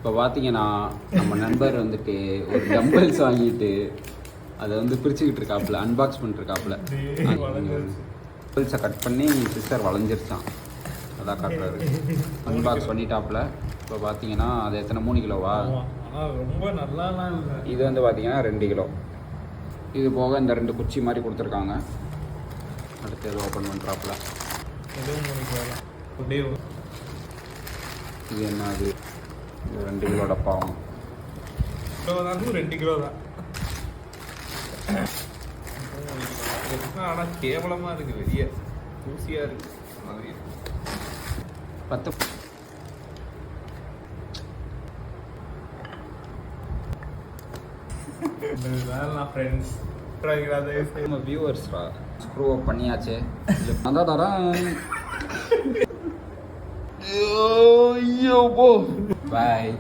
இப்போ பார்த்தீங்கன்னா நம்ம நண்பர் வந்துட்டு ஒரு டம்பல்ஸ் வாங்கிட்டு அதை வந்து பிரிச்சுக்கிட்டு இருக்காப்புல, அன்பாக்ஸ் பண்ணிருக்காப்புல. டம்பல்ஸை கட் பண்ணி சிஸ்டர் வளைஞ்சிருச்சான், அதான் காட்டுறாரு. அன்பாக்ஸ் பண்ணிட்டாப்புல. இப்போ பார்த்தீங்கன்னா அது எத்தனை 3 கிலோவா? ரொம்ப நல்லா இல்லை. இது வந்து பார்த்தீங்கன்னா 2 கிலோ. இது போக இந்த 2 குச்சி மாதிரி கொடுத்துருக்காங்க. அடுத்து எது ஓப்பன் பண்ணுறாப்புல. இது என்ன? அது 2 கிலோ டப்பாவும். 2 கிலோ தான். ஆனால் கேவலமாக இருக்குது, வெளியே தூசியாக இருக்குது. 10 ஃப்ரெண்ட்ஸ் நம்ம வியூவர்ஸ்ரா ஸ்க்ரூ அப் பண்ணியாச்சு. அதான் தரேன். ஐயோ போ பாய்.